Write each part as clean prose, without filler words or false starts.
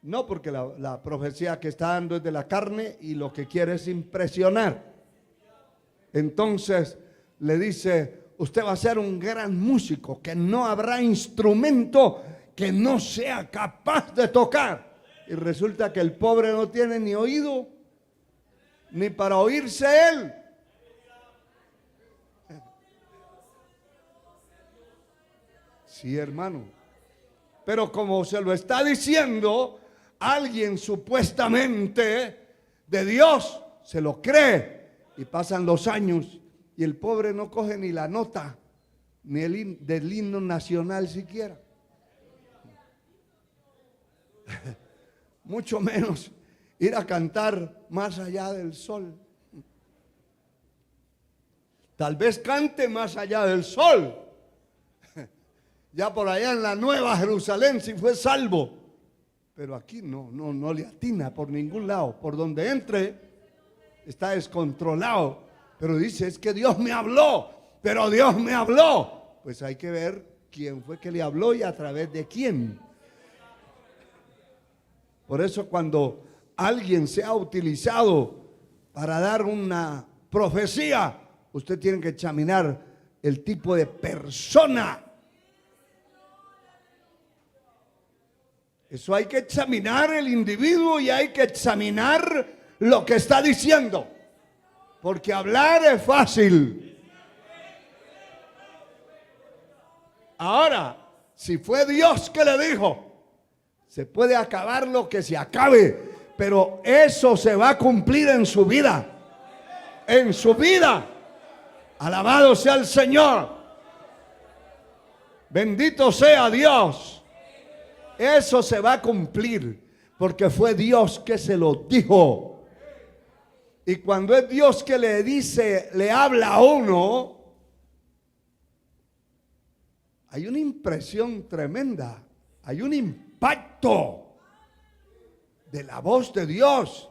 No, porque la profecía que está dando es de la carne y lo que quiere es impresionar. Entonces le dice, usted va a ser un gran músico, que no habrá instrumento que no sea capaz de tocar. Y resulta que el pobre no tiene ni oído, ni para oírse él. Sí, hermano. Pero como se lo está diciendo alguien supuestamente de Dios, se lo cree. Y pasan los años y el pobre no coge ni la nota, ni del himno nacional siquiera. Mucho menos ir a cantar Más allá del sol. Tal vez cante Más allá del sol. Ya por allá en la Nueva Jerusalén si fue salvo. Pero aquí no le atina por ningún lado. Por donde entre está descontrolado. Pero dice, es que Dios me habló. Pero Dios me habló. Pues hay que ver quién fue que le habló y a través de quién. Por eso cuando alguien se ha utilizado para dar una profecía, usted tiene que examinar el tipo de persona. Eso hay que examinar el individuo y hay que examinar lo que está diciendo. Porque hablar es fácil. Ahora, si fue Dios que le dijo, se puede acabar lo que se acabe, pero eso se va a cumplir en su vida. En su vida. Alabado sea el Señor. Bendito sea Dios. Eso se va a cumplir porque fue Dios que se lo dijo. Y cuando es Dios que le dice, le habla a uno, hay una impresión tremenda, hay un impacto de la voz de Dios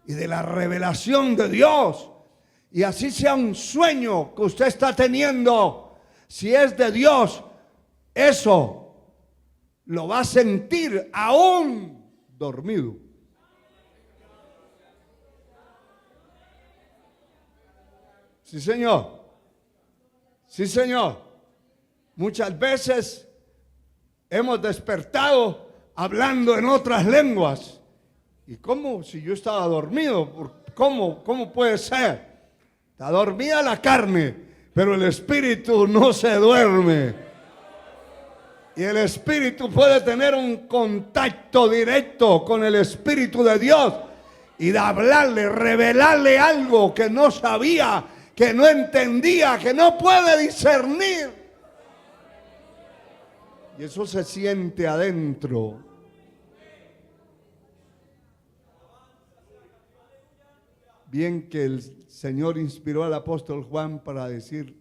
y de la revelación de Dios. Y así sea un sueño que usted está teniendo, si es de Dios, eso lo va a sentir aún dormido. Sí, Señor. Sí, Señor. Muchas veces hemos despertado hablando en otras lenguas. ¿Y cómo? Si yo estaba dormido, ¿cómo puede ser? Está dormida la carne, pero el espíritu no se duerme. Y el espíritu puede tener un contacto directo con el Espíritu de Dios y de hablarle, revelarle algo que no sabía, que no entendía, que no puede discernir. Y eso se siente adentro. Bien que el Señor inspiró al apóstol Juan para decir,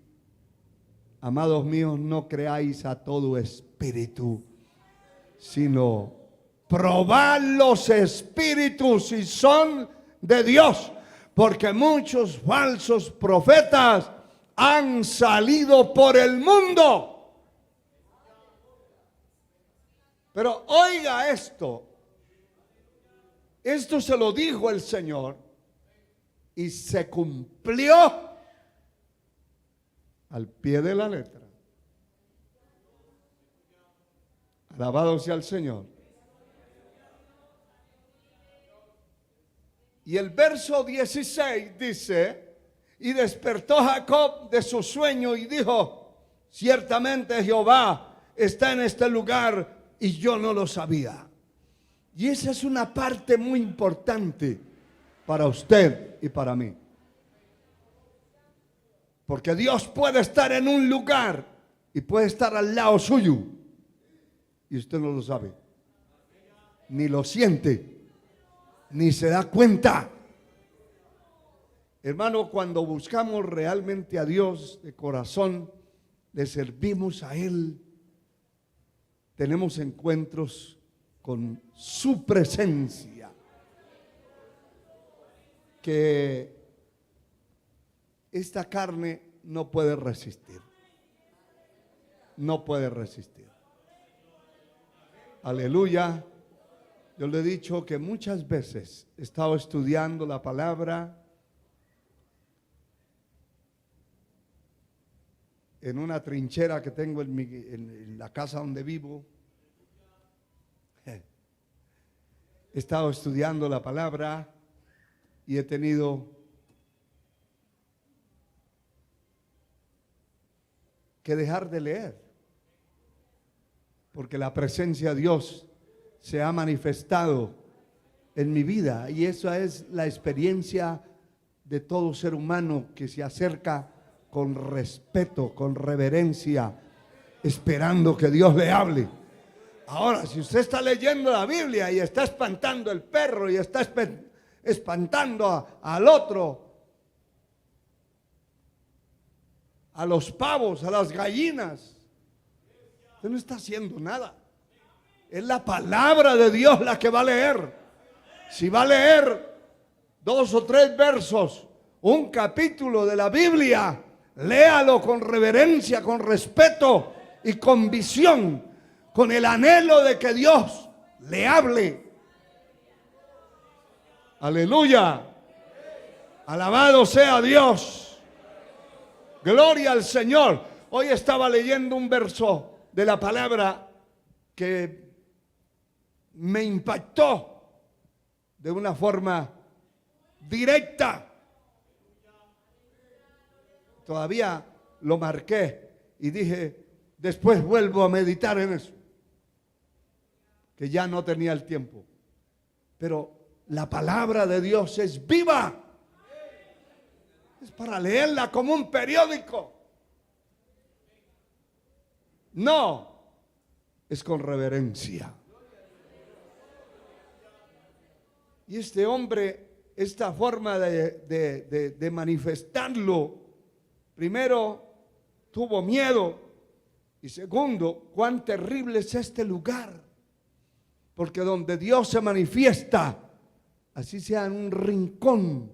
amados míos, no creáis a todo espíritu, sino probad los espíritus si son de Dios, porque muchos falsos profetas han salido por el mundo. Pero oiga esto se lo dijo el Señor y se cumplió al pie de la letra. Alabado sea el Señor. Y el verso 16 dice, y despertó Jacob de su sueño y dijo, ciertamente Jehová está en este lugar y yo no lo sabía. Y esa es una parte muy importante para usted y para mí. Porque Dios puede estar en un lugar y puede estar al lado suyo y usted no lo sabe, ni lo siente, ni se da cuenta. Hermano, cuando buscamos realmente a Dios de corazón, le servimos a Él, tenemos encuentros con su presencia que esta carne no puede resistir. No puede resistir. Aleluya. Yo le he dicho que muchas veces he estado estudiando la palabra en una trinchera que tengo en la casa donde vivo. He estado estudiando la palabra y he tenido que dejar de leer, porque la presencia de Dios se ha manifestado en mi vida, y esa es la experiencia de todo ser humano que se acerca con respeto, con reverencia, esperando que Dios le hable. Ahora, si usted está leyendo la Biblia y está espantando el perro y está espantando al otro, a los pavos, a las gallinas, usted no está haciendo nada. Es la palabra de Dios la que va a leer. Si va a leer 2 o 3 versos, un capítulo de la Biblia, léalo con reverencia, con respeto y con visión, con el anhelo de que Dios le hable. Aleluya. Alabado sea Dios. Gloria al Señor. Hoy estaba leyendo un verso de la palabra que me impactó de una forma directa. Todavía lo marqué y dije, después vuelvo a meditar en eso, que ya no tenía el tiempo. Pero la palabra de Dios es viva. Es para leerla como un periódico. No, es con reverencia. Y este hombre, esta forma de manifestarlo, primero tuvo miedo, y segundo, cuán terrible es este lugar. Porque donde Dios se manifiesta, así sea en un rincón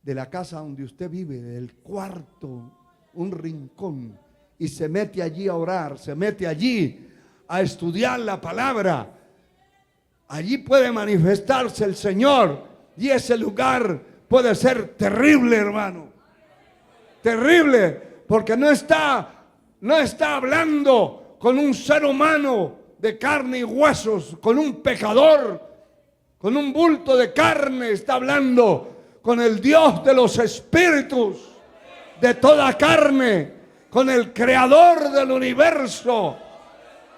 de la casa donde usted vive, del cuarto, un rincón, y se mete allí a orar, se mete allí a estudiar la palabra, allí puede manifestarse el Señor, y ese lugar puede ser terrible, hermano. Terrible, porque no está hablando con un ser humano de carne y huesos, con un pecador, con un bulto de carne. Está hablando con el Dios de los espíritus, de toda carne, con el creador del universo,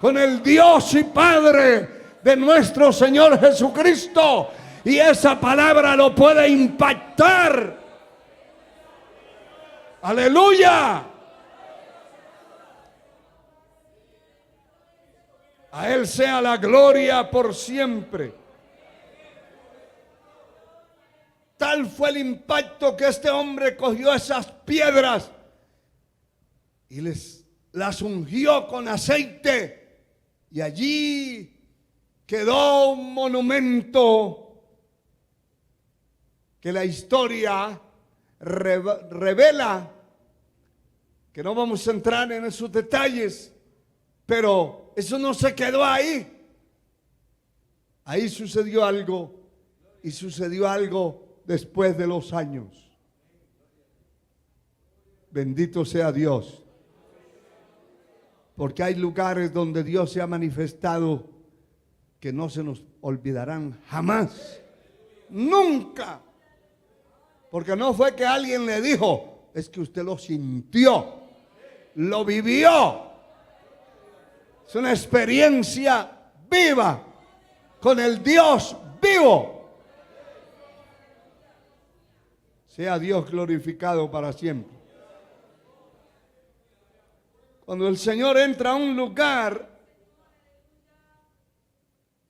con el Dios y Padre de nuestro Señor Jesucristo. Y esa palabra lo puede impactar. Aleluya. A Él sea la gloria por siempre. Tal fue el impacto que este hombre cogió esas piedras y las ungió con aceite, y allí quedó un monumento que la historia revela, que no vamos a entrar en esos detalles, pero eso no se quedó ahí. Ahí sucedió algo, y sucedió algo después de los años. Bendito sea Dios. Porque hay lugares donde Dios se ha manifestado que no se nos olvidarán jamás. Nunca. Porque no fue que alguien le dijo, es que usted lo sintió, lo vivió. Es una experiencia viva con el Dios vivo. Sea Dios glorificado para siempre. Cuando el Señor entra a un lugar,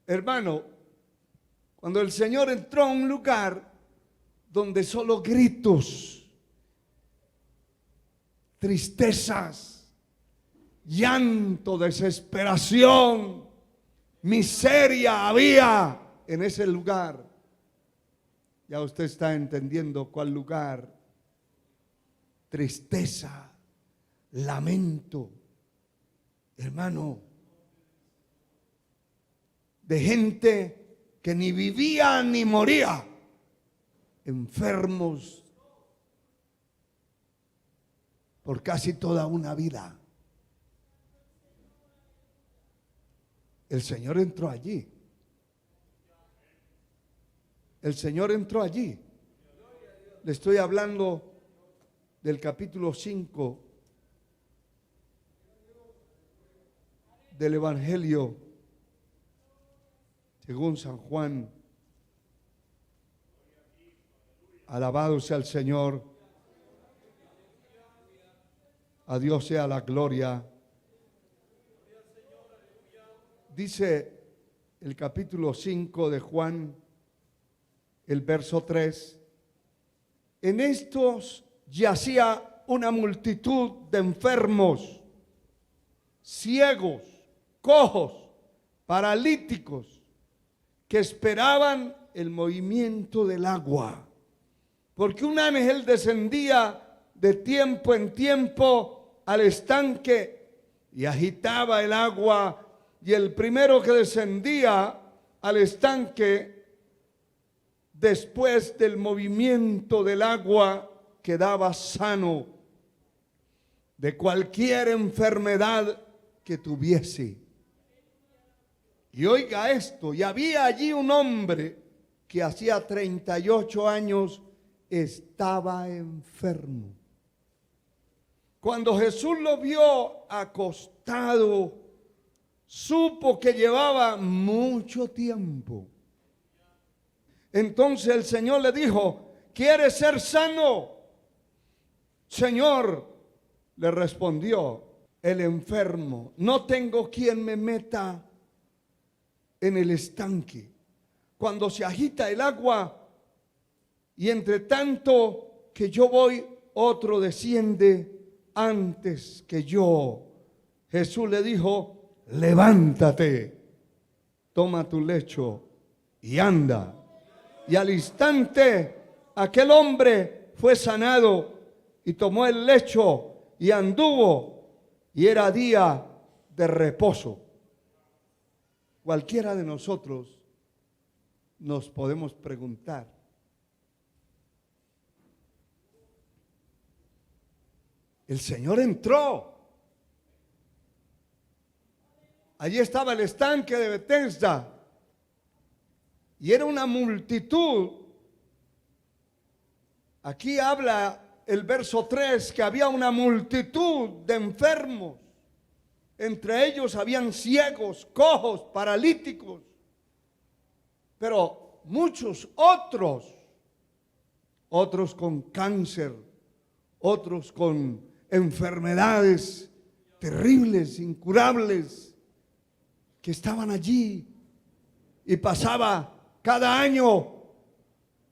hermano, cuando el Señor entró a un lugar donde solo gritos, tristezas, llanto, desesperación, miseria había en ese lugar. Ya usted está entendiendo cuál lugar. Tristeza, lamento, hermano, de gente que ni vivía ni moría, enfermos por casi toda una vida. El Señor entró allí. El Señor entró allí. Le estoy hablando del capítulo 5 del Evangelio según San Juan. Alabado sea el Señor. A Dios sea la gloria. Dice el capítulo 5 de Juan, el verso 3. En estos yacía una multitud de enfermos, ciegos, cojos, paralíticos, que esperaban el movimiento del agua. Porque un ángel descendía de tiempo en tiempo al estanque y agitaba el agua, y el primero que descendía al estanque después del movimiento del agua quedaba sano de cualquier enfermedad que tuviese. Y oiga esto, y había allí un hombre que hacía 38 años estaba enfermo. Cuando Jesús lo vio acostado, supo que llevaba mucho tiempo. Entonces el Señor le dijo: ¿quieres ser sano? Señor, le respondió el enfermo, no tengo quien me meta en el estanque cuando se agita el agua, y entre tanto que yo voy, otro desciende antes que yo. Jesús le dijo: levántate, toma tu lecho y anda. Y al instante aquel hombre fue sanado y tomó el lecho y anduvo, y era día de reposo. Cualquiera de nosotros nos podemos preguntar: el Señor entró. Allí estaba el estanque de Betesda y era una multitud. Aquí habla el verso 3 que había una multitud de enfermos. Entre ellos habían ciegos, cojos, paralíticos, pero muchos otros con cáncer, otros con enfermedades terribles, incurables, que estaban allí. Y pasaba cada año,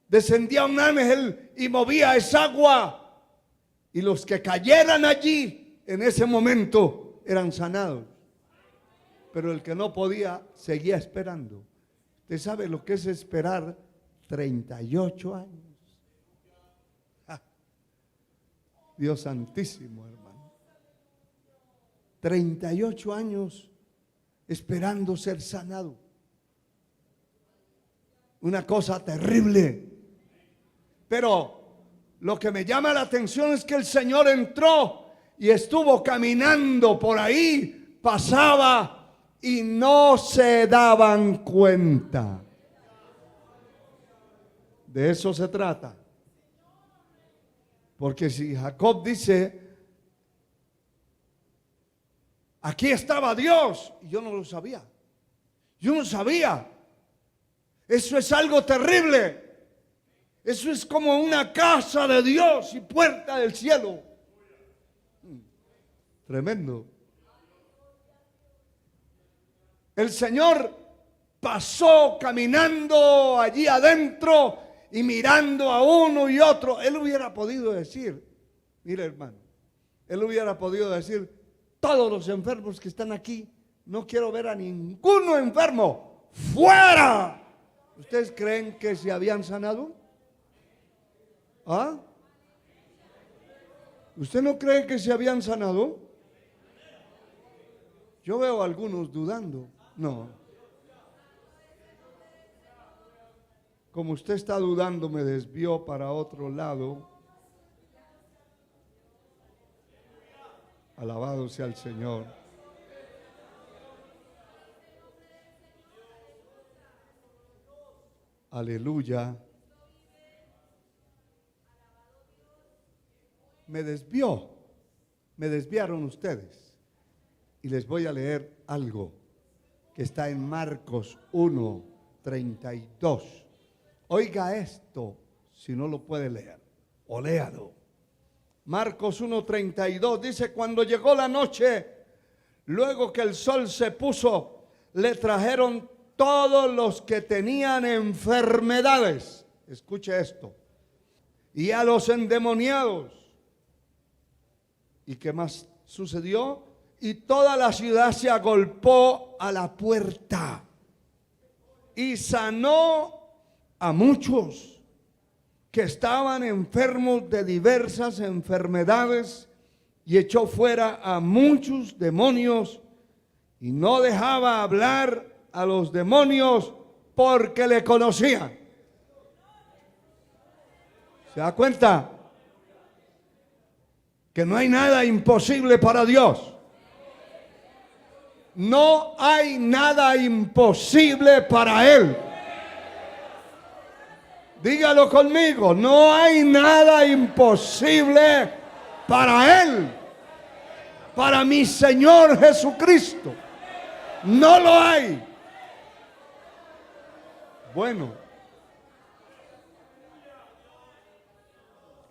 descendía un ángel y movía esa agua, y los que cayeran allí en ese momento eran sanados. Pero el que no podía seguía esperando. ¿Usted sabe lo que es esperar 38 años? Dios santísimo, hermano. 38 años esperando ser sanado. Una cosa terrible. Pero lo que me llama la atención es que el Señor entró y estuvo caminando por ahí, pasaba y no se daban cuenta. De eso se trata. Porque si Jacob dice: aquí estaba Dios, y yo no lo sabía. Yo no sabía. Eso es algo terrible. Eso es como una casa de Dios y puerta del cielo. Tremendo. El Señor pasó caminando allí adentro y mirando a uno y otro. Él hubiera podido decir, mire hermano, él hubiera podido decir: todos los enfermos que están aquí, no quiero ver a ninguno enfermo, ¡fuera! ¿Ustedes creen que se habían sanado? ¿Ah? ¿Usted no cree que se habían sanado? Yo veo a algunos dudando. No. Como usted está dudando, me desvió para otro lado. Alabado sea el Señor. Aleluya. Me desviaron ustedes. Y les voy a leer algo que está en Marcos 1:32. Oiga esto, si no lo puede leer, o léalo. Marcos 1:32 dice: cuando llegó la noche, luego que el sol se puso, le trajeron todos los que tenían enfermedades. Escuche esto. Y a los endemoniados. ¿Y qué más sucedió? Y toda la ciudad se agolpó a la puerta. Y sanó a muchos que estaban enfermos de diversas enfermedades, y echó fuera a muchos demonios, y no dejaba hablar a los demonios porque le conocían. ¿Se da cuenta? Que no hay nada imposible para Dios. No hay nada imposible para Él. Dígalo conmigo, no hay nada imposible para Él, para mi Señor Jesucristo. No lo hay. Bueno,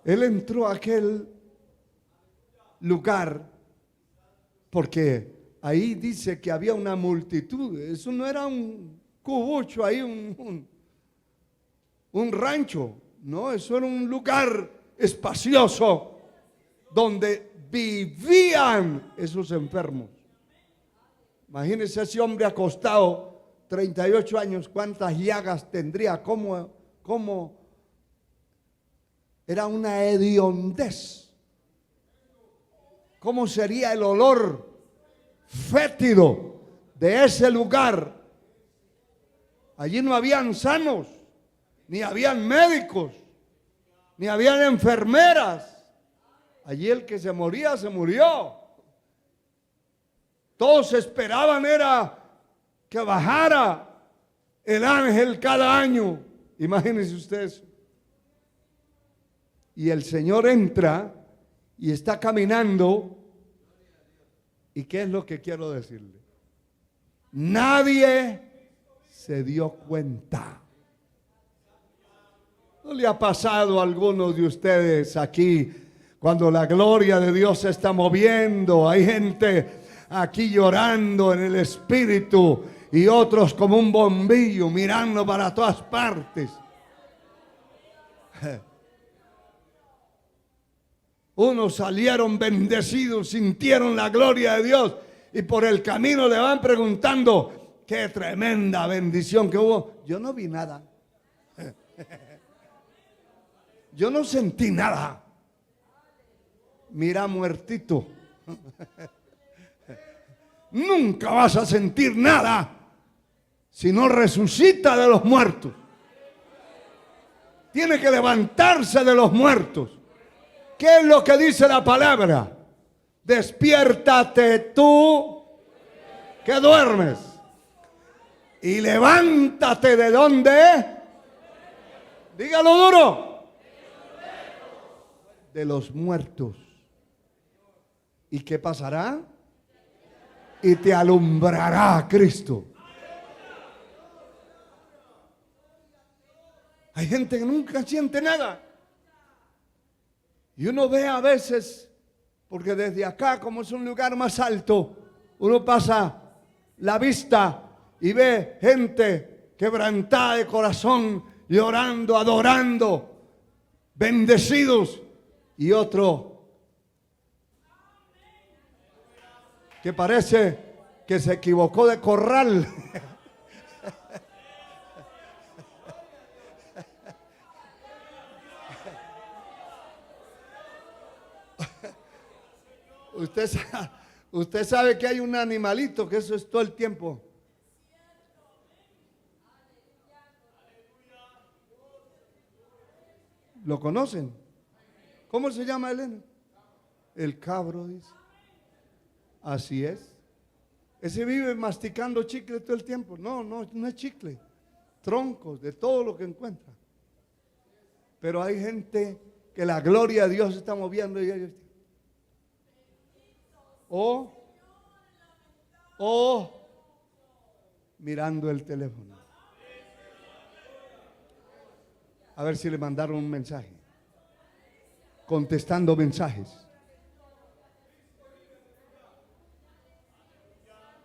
Él entró a aquel lugar porque ahí dice que había una multitud. Eso no era un cubucho ahí, un rancho. No, eso era un lugar espacioso donde vivían esos enfermos. Imagínense ese hombre acostado, 38 años, cuántas llagas tendría, cómo era una hediondez. ¿Cómo sería el olor fétido de ese lugar? Allí no habían sanos, ni habían médicos, ni habían enfermeras. Allí el que se moría, se murió. Todos esperaban era que bajara el ángel cada año. Imagínense ustedes. Y el Señor entra y está caminando. ¿Y qué es lo que quiero decirle? Nadie se dio cuenta. ¿No le ha pasado a alguno de ustedes aquí cuando la gloria de Dios se está moviendo? Hay gente aquí llorando en el espíritu y otros como un bombillo mirando para todas partes. Unos salieron bendecidos, sintieron la gloria de Dios y por el camino le van preguntando: qué tremenda bendición que hubo. Yo no vi nada. Yo no sentí nada. Mira, muertito. Nunca vas a sentir nada si no resucita de los muertos. Tiene que levantarse de los muertos. ¿Qué es lo que dice la palabra? Despiértate tú que duermes y levántate. ¿De dónde? Dígalo duro. De los muertos. ¿Y qué pasará? Y te alumbrará Cristo. Hay gente que nunca siente nada. Y uno ve a veces, porque desde acá, como es un lugar más alto, uno pasa la vista y ve gente quebrantada de corazón, llorando, adorando, bendecidos, y otro que parece que se equivocó de corral. Usted sabe que hay un animalito que eso es todo el tiempo. ¿Lo conocen? ¿Cómo se llama Elena? El cabro, dice. Así es. Ese vive masticando chicle todo el tiempo. No, no es chicle. Troncos, de todo lo que encuentra. Pero hay gente que la gloria de Dios está moviendo y ellos. O mirando el teléfono. A ver si le mandaron un mensaje. Contestando mensajes.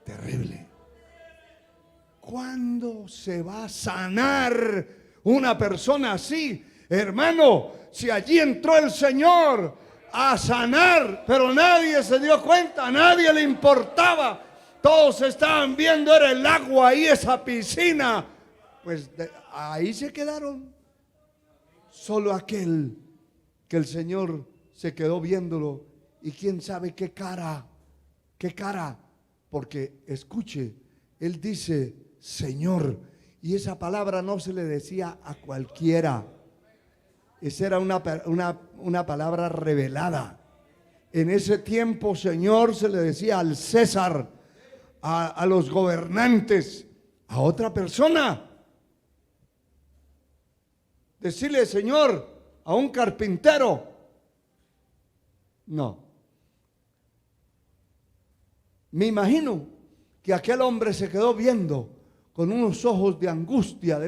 Terrible. ¿Cuándo se va a sanar una persona así? Hermano, si allí entró el Señor a sanar, pero nadie se dio cuenta, a nadie le importaba. Todos estaban viendo, era el agua ahí, esa piscina. Pues ahí se quedaron. Solo aquel que el Señor se quedó viéndolo. Y quién sabe qué cara. Porque escuche, Él dice Señor. Y esa palabra no se le decía a cualquiera. Esa era una palabra revelada. En ese tiempo, Señor, se le decía al César, a los gobernantes, a otra persona. Decirle Señor a un carpintero. No. Me imagino que aquel hombre se quedó viendo con unos ojos de angustia,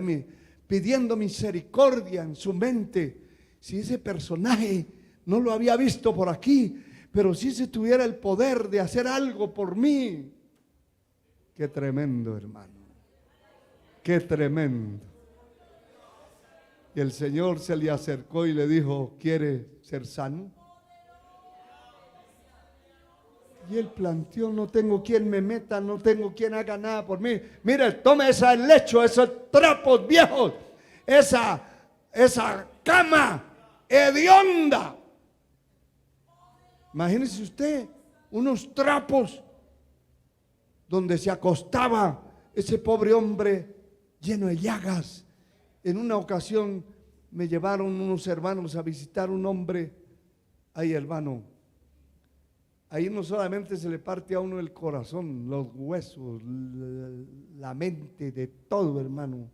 pidiendo misericordia en su mente. Si ese personaje no lo había visto por aquí, pero si se tuviera el poder de hacer algo por mí. Qué tremendo, hermano. Qué tremendo. Y el Señor se le acercó y le dijo, ¿quiere ser sano? Y él planteó, no tengo quien me meta, no tengo quien haga nada por mí. Mire, tome ese lecho, esos trapos viejos, esa cama hedionda. Imagínese usted unos trapos donde se acostaba ese pobre hombre lleno de llagas. En una ocasión me llevaron unos hermanos a visitar un hombre. Ay, hermano, ahí no solamente se le parte a uno el corazón, los huesos, la mente, de todo, hermano.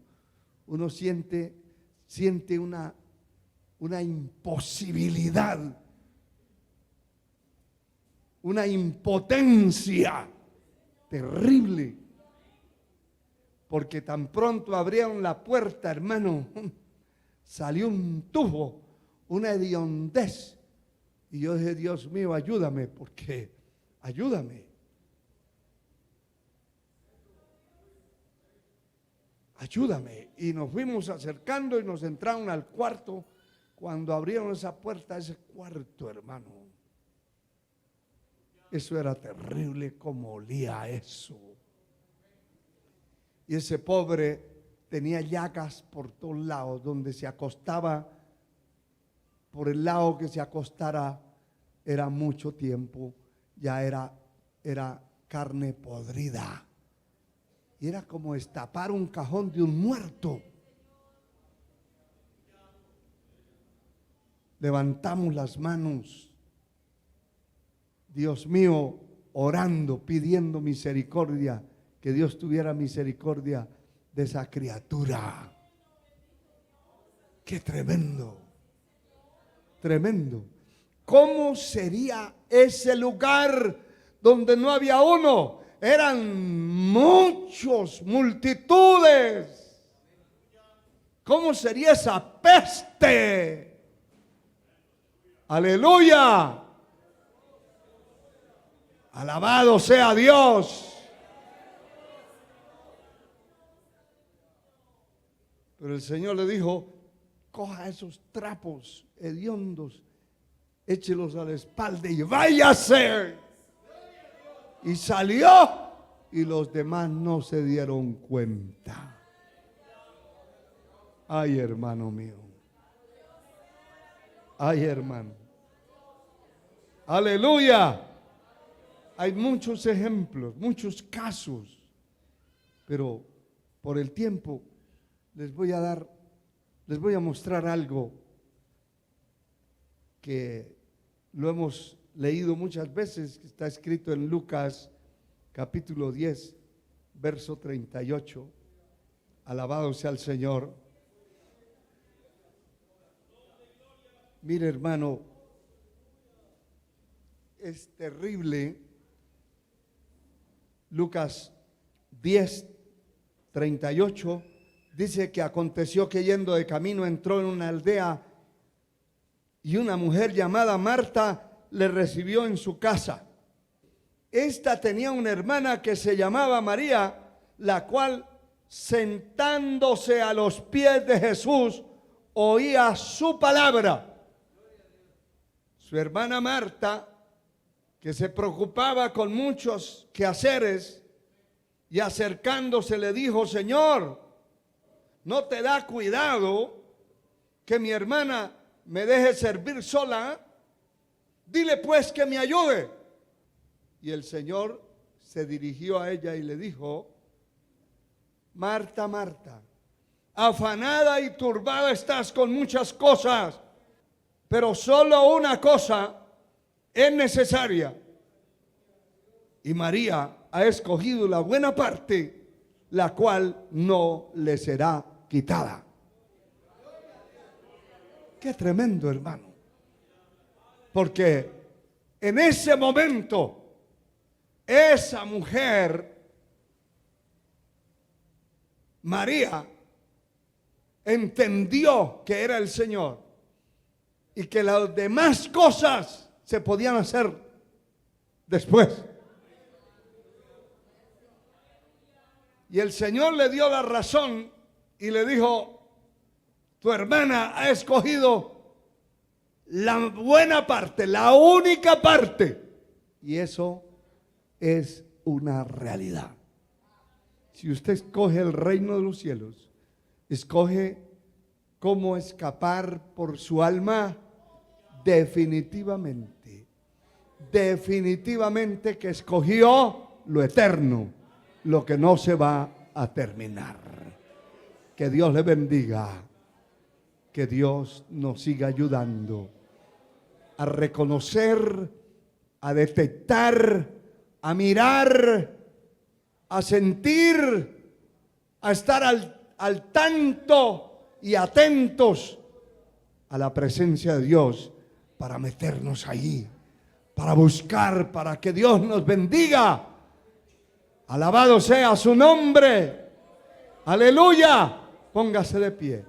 Uno siente una imposibilidad, una impotencia terrible. Porque tan pronto abrieron la puerta, hermano, salió un tubo, una hediondez. Y yo dije, Dios mío, ayúdame, porque ayúdame. Ayúdame. Y nos fuimos acercando y nos entraron al cuarto. Cuando abrieron esa puerta, ese cuarto, hermano, eso era terrible, como olía eso. Y ese pobre tenía llagas por todos lados, donde se acostaba, por el lado que se acostara, era mucho tiempo, ya era carne podrida. Y era como destapar un cajón de un muerto. Levantamos las manos, Dios mío, orando, pidiendo misericordia. Que Dios tuviera misericordia de esa criatura. Qué tremendo, tremendo. ¿Cómo sería ese lugar donde no había uno? Eran multitudes. ¿Cómo sería esa peste? Aleluya. Alabado sea Dios. Pero el Señor le dijo, coja esos trapos hediondos, échelos a la espalda y váyase. Y salió y los demás no se dieron cuenta. Ay, hermano mío. Ay, hermano. Aleluya. Hay muchos ejemplos, muchos casos, pero por el tiempo les voy a mostrar algo que lo hemos leído muchas veces, que está escrito en Lucas capítulo 10, verso 38. Alabado sea el Señor. Mire, hermano, es terrible. Lucas 10, 38 dice que aconteció que yendo de camino entró en una aldea y una mujer llamada Marta le recibió en su casa. Esta tenía una hermana que se llamaba María, la cual sentándose a los pies de Jesús oía su palabra. Su hermana Marta, que se preocupaba con muchos quehaceres, y acercándose le dijo: Señor, ¿no te da cuidado que mi hermana me deje servir sola? Dile pues que me ayude. Y el Señor se dirigió a ella y le dijo: Marta, Marta, afanada y turbada estás con muchas cosas, pero solo una cosa es necesaria. Y María ha escogido la buena parte, la cual no le será quitada. Qué tremendo, hermano. Porque en ese momento, esa mujer, María, entendió que era el Señor y que las demás cosas se podían hacer después. Y el Señor le dio la razón y le dijo: tu hermana ha escogido la buena parte, la única parte. Y eso es una realidad. Si usted escoge el reino de los cielos, escoge cómo escapar por su alma, definitivamente que escogió lo eterno, lo que no se va a terminar. Que Dios le bendiga, que Dios nos siga ayudando a reconocer, a detectar, a mirar, a sentir, a estar al tanto y atentos a la presencia de Dios, para meternos ahí, para buscar, para que Dios nos bendiga. Alabado sea su nombre. Aleluya. Póngase de pie.